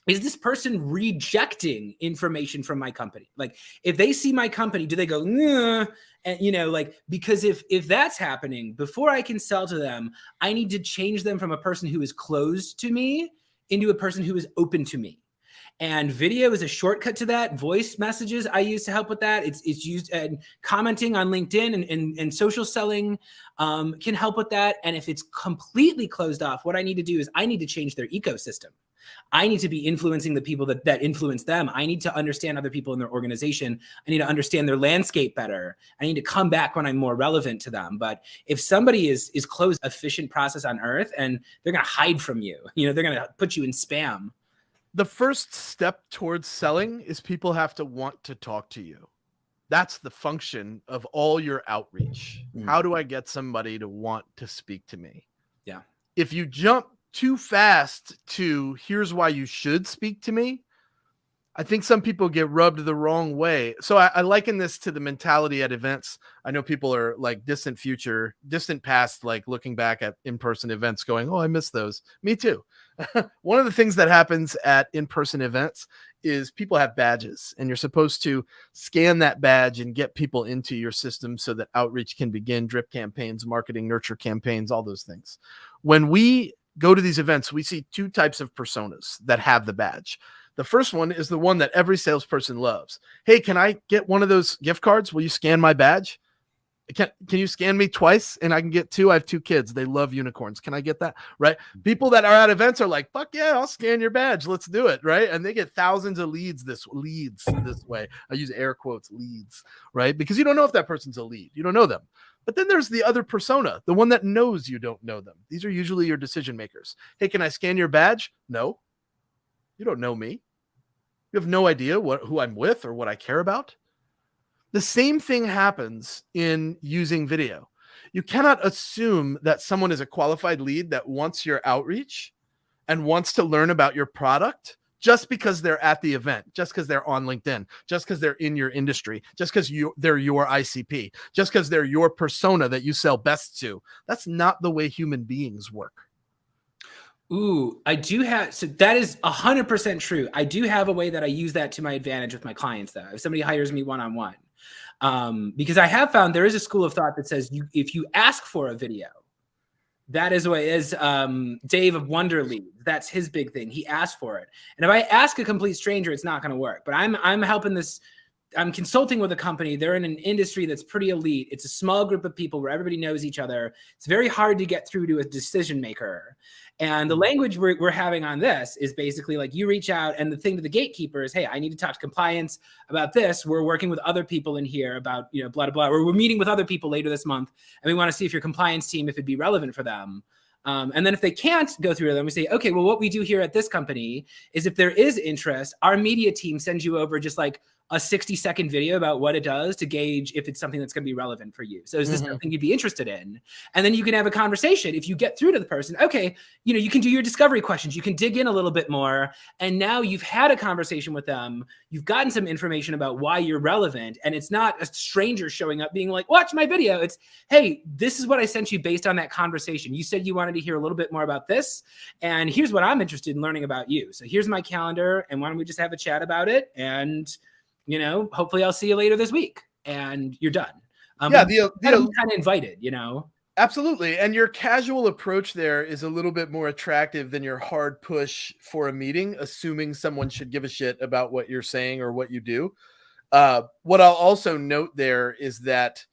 is this person rejecting information from my company? Like, if they see my company, do they go, nah? And, you know, like, because if that's happening, before I can sell to them, I need to change them from a person who is closed to me into a person who is open to me. And video is a shortcut to that. Voice messages I use to help with that. It's used, and commenting on LinkedIn and social selling can help with that. And if it's completely closed off, what I need to do is I need to change their ecosystem. I need to be influencing the people that influence them. I need to understand other people in their organization. I need to understand their landscape better. I need to come back when I'm more relevant to them. But if somebody is closed, efficient process on earth, and they're going to hide from you, you know, they're going to put you in spam. The first step towards selling is people have to want to talk to you. That's the function of all your outreach. How do I get somebody to want to speak to me? Yeah. If you jump too fast to here's why you should speak to me, I think some people get rubbed the wrong way. So I liken this to the mentality at events. I know people are like distant past, like looking back at in-person events going, oh, I miss those. Me too. One of the things that happens at in-person events is people have badges, and you're supposed to scan that badge and get people into your system so that outreach can begin, drip campaigns, marketing, nurture campaigns, all those things. When we go to these events, we see two types of personas that have the badge. The first one is the one that every salesperson loves. Hey, can I get one of those gift cards? Will you scan my badge? Can you scan me twice and I can get two? I have 2 kids. They love unicorns. Can I get that? Right? People that are at events are like, fuck yeah, I'll scan your badge. Let's do it. Right? And they get thousands of leads this way. I use air quotes, leads, right? Because you don't know if that person's a lead. You don't know them. But then there's the other persona, the one that knows you don't know them. These are usually your decision makers. Hey, can I scan your badge? No. You don't know me. You have no idea who I'm with or what I care about. The same thing happens in using video. You cannot assume that someone is a qualified lead that wants your outreach and wants to learn about your product just because they're at the event, just because they're on LinkedIn, just because they're in your industry, just because they're your ICP, just because they're your persona that you sell best to. That's not the way human beings work. Ooh, I do have, so that is 100% true. I do have a way that I use that to my advantage with my clients, though. If somebody hires me one-on-one, because I have found there is a school of thought that says if you ask for a video, That is what is Dave of Wonderly. That's his big thing. He asked for it. And if I ask a complete stranger, it's not going to work. But I'm helping this. I'm consulting with a company. They're in an industry that's pretty elite. It's a small group of people where everybody knows each other. It's very hard to get through to a decision maker. And the language we're having on this is basically like you reach out, and the thing to the gatekeeper is, hey, I need to talk to compliance about this. We're working with other people in here about, you know, blah, blah, blah. Or we're meeting with other people later this month, and we want to see if your compliance team, if it'd be relevant for them. And then if they can't go through them, we say, okay, well, what we do here at this company is if there is interest, our media team sends you over just like a 60-second video about what it does to gauge if it's something that's going to be relevant for you. So is this something you'd be interested in? And then you can have a conversation. If you get through to the person, okay, you know, you can do your discovery questions. You can dig in a little bit more. And now you've had a conversation with them. You've gotten some information about why you're relevant. And it's not a stranger showing up being like, watch my video. It's, hey, this is what I sent you based on that conversation. You said you wanted to hear a little bit more about this. And here's what I'm interested in learning about you. So here's my calendar. And why don't we just have a chat about it? And you know, hopefully I'll see you later this week, and you're done. Yeah, kind of invited, you know. Absolutely, and your casual approach there is a little bit more attractive than your hard push for a meeting, assuming someone should give a shit about what you're saying or what you do. What I'll also note there is that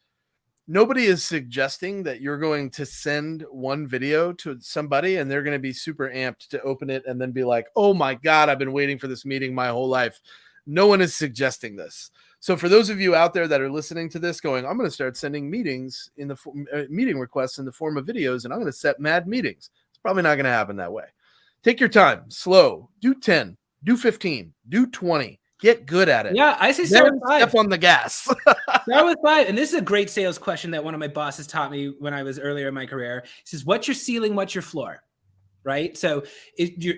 nobody is suggesting that you're going to send one video to somebody and they're going to be super amped to open it and then be like, "Oh my God, I've been waiting for this meeting my whole life." No one is suggesting this. So for those of you out there that are listening to this going, I'm going to start sending meetings in the meeting requests in the form of videos, and I'm going to set mad meetings. It's probably not going to happen that way. Take your time, slow, do 10, do 15, do 20, get good at it. Yeah, I say start with 5. Step on the gas. Start with 5. And this is a great sales question that one of my bosses taught me when I was earlier in my career. He says, what's your ceiling? What's your floor? Right? So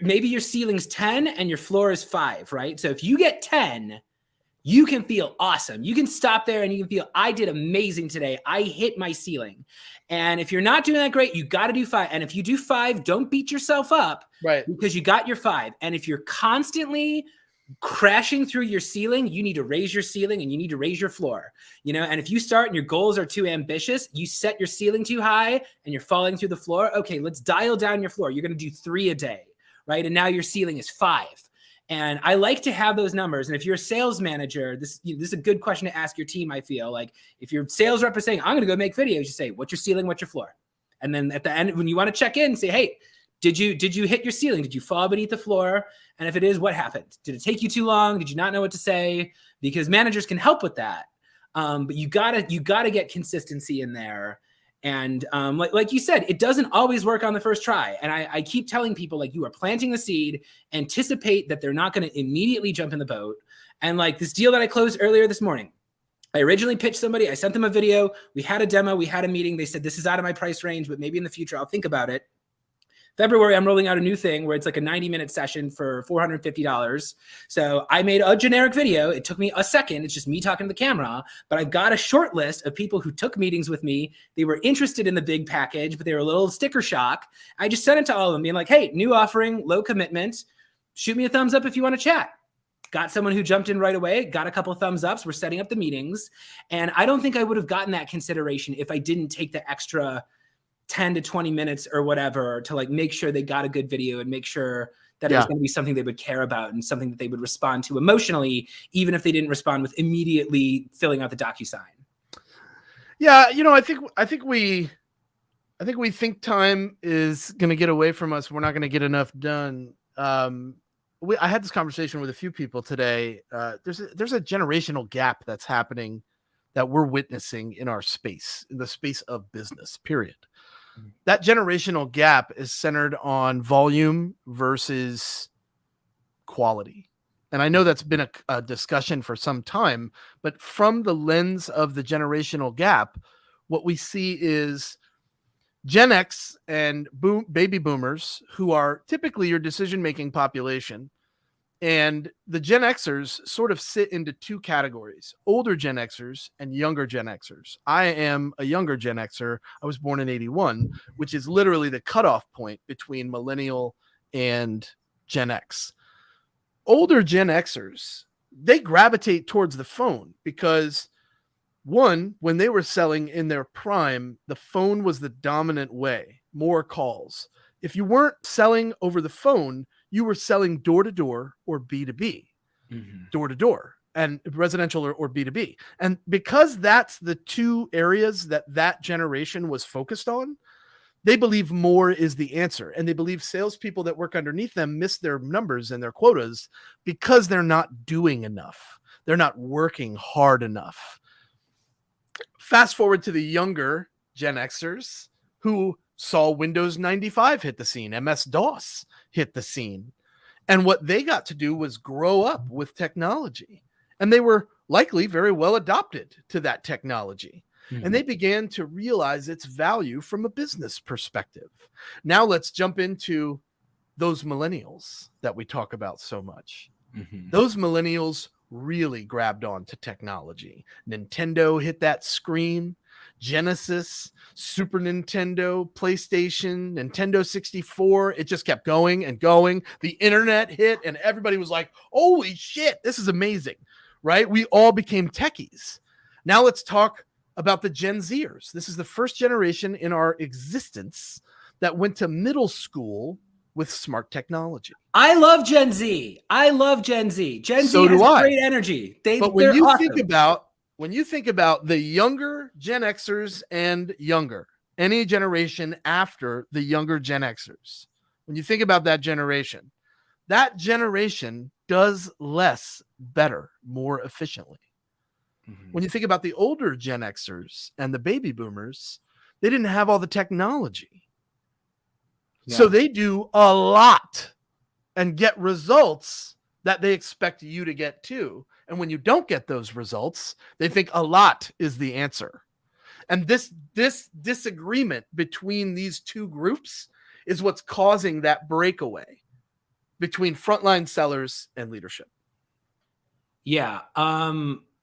maybe your ceiling's 10 and your floor is 5, right? So if you get 10, you can feel awesome. You can stop there and you can feel, I did amazing today. I hit my ceiling. And if you're not doing that great, you got to do 5. And if you do 5, don't beat yourself up, right? Because you got your 5. And if you're constantly crashing through your ceiling, you need to raise your ceiling and you need to raise your floor, you know. And if you start and your goals are too ambitious, you set your ceiling too high and you're falling through the floor. Okay, let's dial down your floor. You're going to do 3 a day, right? And now your ceiling is 5. And I like to have those numbers. And if you're a sales manager, this is a good question to ask your team. I feel like if your sales rep is saying, I'm going to go make videos, you say, what's your ceiling? What's your floor? And then at the end, when you want to check in, say, hey, did you hit your ceiling? Did you fall beneath the floor? And if it is, what happened? Did it take you too long? Did you not know what to say? Because managers can help with that. But you gotta get consistency in there. And like you said, it doesn't always work on the first try. And I keep telling people, like, you are planting the seed, anticipate that they're not going to immediately jump in the boat. And like this deal that I closed earlier this morning, I originally pitched somebody, I sent them a video, we had a demo, we had a meeting. They said, this is out of my price range, but maybe in the future I'll think about it. February, I'm rolling out a new thing where it's like a 90-minute session for $450. So I made a generic video. It took me a second. It's just me talking to the camera. But I've got a short list of people who took meetings with me. They were interested in the big package, but they were a little sticker shock. I just sent it to all of them being like, hey, new offering, low commitment. Shoot me a thumbs up if you want to chat. Got someone who jumped in right away, got a couple of thumbs ups. We're setting up the meetings. And I don't think I would have gotten that consideration if I didn't take the extra 10 to 20 minutes or whatever to like make sure they got a good video and make sure that it was going to be something they would care about and something that they would respond to emotionally, even if they didn't respond with immediately filling out the DocuSign. Yeah. You know, I think we think time is going to get away from us. We're not going to get enough done. I had this conversation with a few people today. There's a generational gap that's happening that we're witnessing in our space, in the space of business, period. That generational gap is centered on volume versus quality. And I know that's been a discussion for some time, but from the lens of the generational gap, what we see is Gen X and baby boomers, who are typically your decision-making population. And the Gen Xers sort of sit into 2 categories, older Gen Xers and younger Gen Xers. I am a younger Gen Xer. I was born in 81, which is literally the cutoff point between millennial and Gen X. Older Gen Xers, they gravitate towards the phone because, one, when they were selling in their prime, the phone was the dominant way. more calls. If you weren't selling over the phone, you were selling door to door or B2B, door to door, and residential or B2B. And because that's the two areas that generation was focused on, they believe more is the answer. And they believe salespeople that work underneath them miss their numbers and their quotas because they're not doing enough. They're not working hard enough. Fast forward to the younger Gen Xers who saw Windows 95 hit the scene, MS-DOS hit the scene. And what they got to do was grow up with technology. And they were likely very well adopted to that technology. And they began to realize its value from a business perspective. Now let's jump into those millennials that we talk about so much. Those millennials really grabbed on to technology. Nintendo hit that screen, Genesis, Super Nintendo, PlayStation, Nintendo 64. It just kept going and going. The internet hit and everybody was like, holy shit, this is amazing, right? We all became techies. Now let's talk about the Gen Zers. This is the first generation in our existence that went to middle school with smart technology. I love Gen Z. Gen Z has great energy. But when you think about the younger Gen Xers and younger, any generation after the younger Gen Xers, when you think about that generation does less better, more efficiently. When you think about the older Gen Xers and the baby boomers, they didn't have all the technology. Yeah. So they do a lot and get results that they expect you to get too. And when you don't get those results, they think a lot is the answer. And this disagreement between these two groups is what's causing that breakaway between frontline sellers and leadership. Yeah.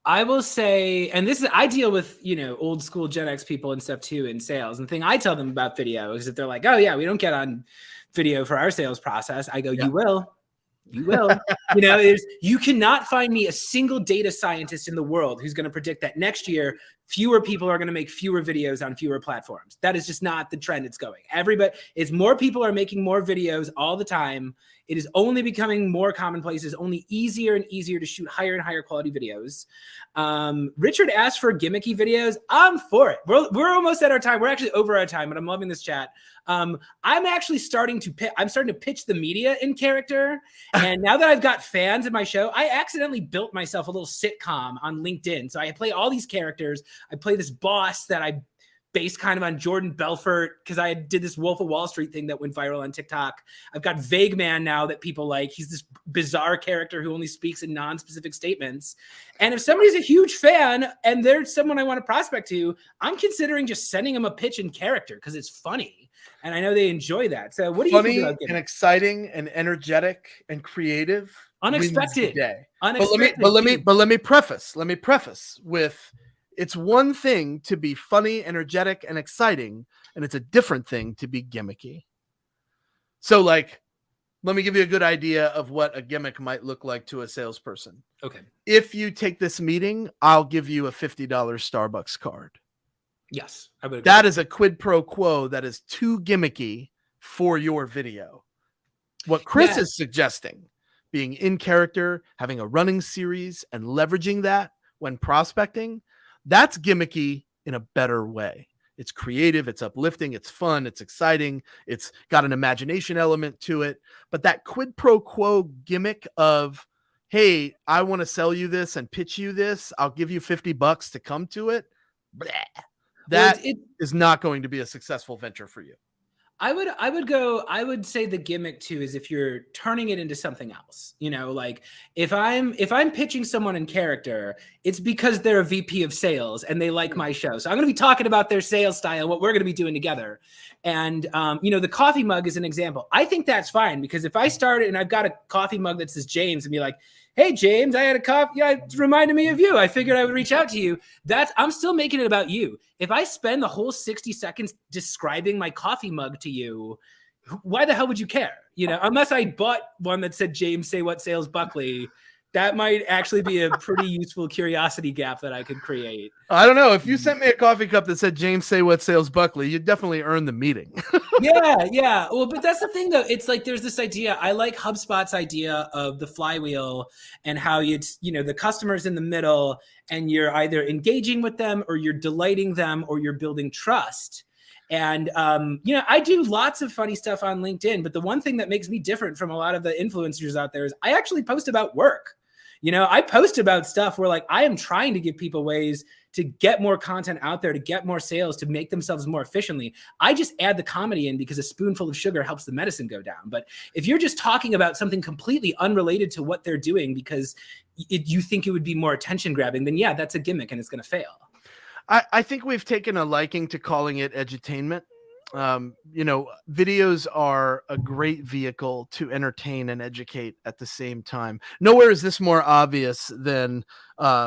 I will say, and I deal with, old school Gen X people and stuff too in sales. And the thing I tell them about video is that they're like, oh yeah, we don't get on video for our sales process. I go, yeah. You will. You cannot find me a single data scientist in the world who's going to predict that next year, fewer people are going to make fewer videos on fewer platforms. That is just not the trend it's going. More people are making more videos all the time. It is only becoming more commonplace. It's only easier and easier to shoot higher and higher quality videos. Richard asked for gimmicky videos. I'm for it. We're almost at our time. We're actually over our time, but I'm loving this chat. I'm actually starting to pitch the media in character. And now that I've got fans in my show, I accidentally built myself a little sitcom on LinkedIn. So I play all these characters. I play this boss that I based kind of on Jordan Belfort because I did this Wolf of Wall Street thing that went viral on TikTok. I've got Vague Man now that people like. He's this bizarre character who only speaks in non-specific statements. And if somebody's a huge fan and they're someone I want to prospect to, I'm considering just sending them a pitch in character because it's funny. And I know they enjoy that. So what do you think about Funny and exciting and energetic and creative. Unexpected. Unexpected. But let me preface with, it's one thing to be funny, energetic, and exciting, and it's a different thing to be gimmicky. So, let me give you a good idea of what a gimmick might look like to a salesperson. Okay. If you take this meeting, I'll give you a $50 Starbucks card. Yes. I would agree. That is a quid pro quo that is too gimmicky for your video. What Chris is suggesting, being in character, having a running series, and leveraging that when prospecting, that's gimmicky in a better way. It's creative, it's uplifting, it's fun, it's exciting, it's got an imagination element to it. But that quid pro quo gimmick of, hey, I want to sell you this and pitch you this, I'll give you $50 to come to it. Bleh. That is not going to be a successful venture for you. I would say the gimmick too is if you're turning it into something else, if I'm pitching someone in character, it's because they're a VP of sales and they like my show. So I'm going to be talking about their sales style, what we're going to be doing together. And, the coffee mug is an example. I think that's fine because if I started and I've got a coffee mug that says James and be like, hey, James, I had a coffee. Yeah, it reminded me of you. I figured I would reach out to you. I'm still making it about you. If I spend the whole 60 seconds describing my coffee mug to you, why the hell would you care? Unless I bought one that said, James, say what sales Buckley, That might actually be a pretty useful curiosity gap that I could create. I don't know. If you sent me a coffee cup that said James Say What Sales Buckley, you'd definitely earn the meeting. Yeah. Well, but that's the thing, though. It's like there's this idea. I like HubSpot's idea of the flywheel and how it's, the customer's in the middle and you're either engaging with them or you're delighting them or you're building trust. And, I do lots of funny stuff on LinkedIn, but the one thing that makes me different from a lot of the influencers out there is I actually post about work. I post about stuff where like I am trying to give people ways to get more content out there, to get more sales, to make themselves more efficiently. I just add the comedy in because a spoonful of sugar helps the medicine go down. But if you're just talking about something completely unrelated to what they're doing because you think it would be more attention grabbing, then yeah, that's a gimmick and it's going to fail. I think we've taken a liking to calling it edutainment. Videos are a great vehicle to entertain and educate at the same time. Nowhere is this more obvious than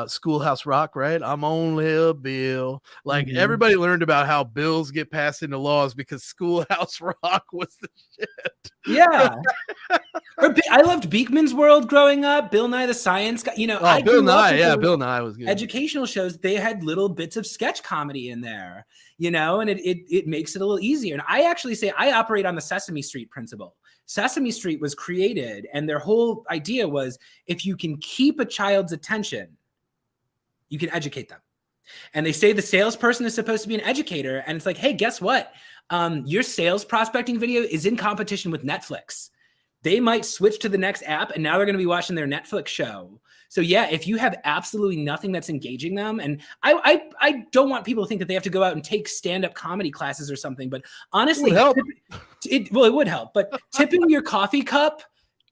Schoolhouse Rock, right? I'm only a bill. Like everybody learned about how bills get passed into laws because Schoolhouse Rock was the shit. Yeah. I loved Beekman's World growing up. Bill Nye the Science Guy. Bill Nye was good. Educational shows, they had little bits of sketch comedy in there, and it makes it a little easier. And I actually say I operate on the Sesame Street principle. Sesame Street was created, and their whole idea was if you can keep a child's attention, you can educate them. And they say the salesperson is supposed to be an educator. And it's like, hey, guess what? Your sales prospecting video is in competition with Netflix. They might switch to the next app and now they're going to be watching their Netflix show. So yeah, if you have absolutely nothing that's engaging them, and I don't want people to think that they have to go out and take stand-up comedy classes or something, but honestly, it would help. But tipping your coffee cup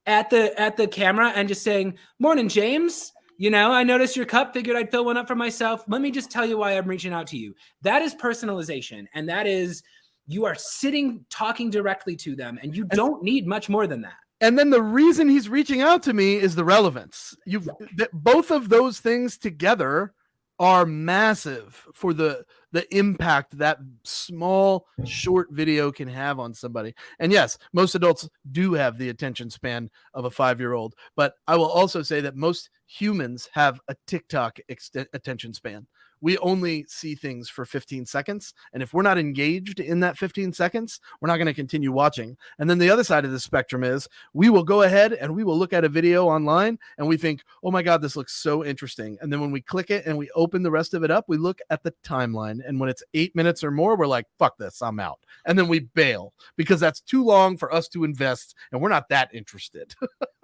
at the camera and just saying, "Morning, James. I noticed your cup, figured I'd fill one up for myself. Let me just tell you why I'm reaching out to you." That is personalization. And that is, you are sitting, talking directly to them, and you don't need much more than that. And then the reason he's reaching out to me is the relevance. Both of those things together are massive for the impact that small, short video can have on somebody. And yes, most adults do have the attention span of a 5-year-old, but I will also say that most humans have a TikTok attention span. We only see things for 15 seconds. And if we're not engaged in that 15 seconds, we're not going to continue watching. And then the other side of the spectrum is we will go ahead and we will look at a video online and we think, oh my God, this looks so interesting. And then when we click it and we open the rest of it up, we look at the timeline. And when it's 8 minutes or more, we're like, fuck this, I'm out. And then we bail because that's too long for us to invest. And we're not that interested.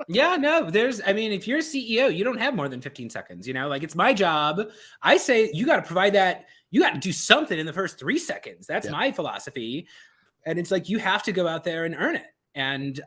Yeah, no, if you're a CEO, you don't have more than 15 seconds, like it's my job. I say you got to provide that. You got to do something in the first 3 seconds. That's my philosophy. And it's like, you have to go out there and earn it. And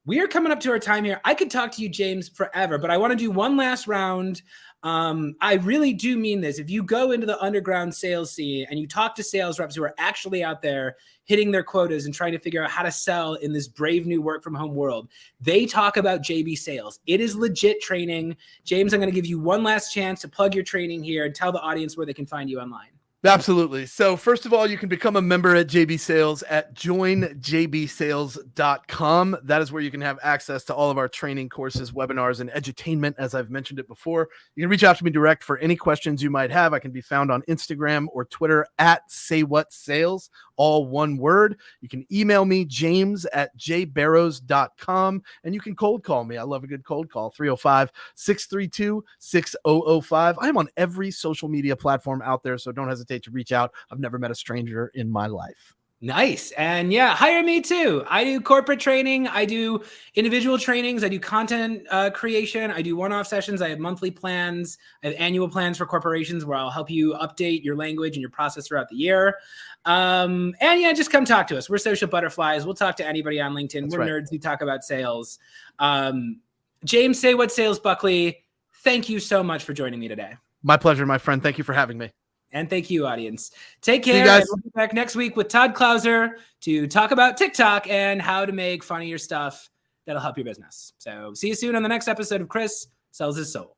we are coming up to our time here. I could talk to you, James, forever, but I want to do one last round. I really do mean this. If you go into the underground sales scene and you talk to sales reps who are actually out there hitting their quotas and trying to figure out how to sell in this brave new work from home world, they talk about JB Sales. It is legit training. James, I'm going to give you one last chance to plug your training here and tell the audience where they can find you online. Absolutely. So first of all, you can become a member at JB Sales at joinjbsales.com. That is where you can have access to all of our training courses, webinars, and edutainment, as I've mentioned it before. You can reach out to me direct for any questions you might have. I can be found on Instagram or Twitter at SayWhatSales, all one word. You can email me, james@jbarrows.com, and you can cold call me. I love a good cold call, 305-632-6005. I'm on every social media platform out there, so don't hesitate to reach out. I've never met a stranger in my life. Nice. And yeah, hire me too. I do corporate training. I do individual trainings. I do content creation. I do one-off sessions. I have monthly plans. I have annual plans for corporations where I'll help you update your language and your process throughout the year. And yeah, just come talk to us. We're social butterflies. We'll talk to anybody on LinkedIn. We're nerds who talk about sales. James, Say What Sales Buckley, thank you so much for joining me today. My pleasure, my friend. Thank you for having me. And thank you, audience. Take care. And we'll be back next week with Todd Klauser to talk about TikTok and how to make funnier stuff that'll help your business. So see you soon on the next episode of Chris Sells His Soul.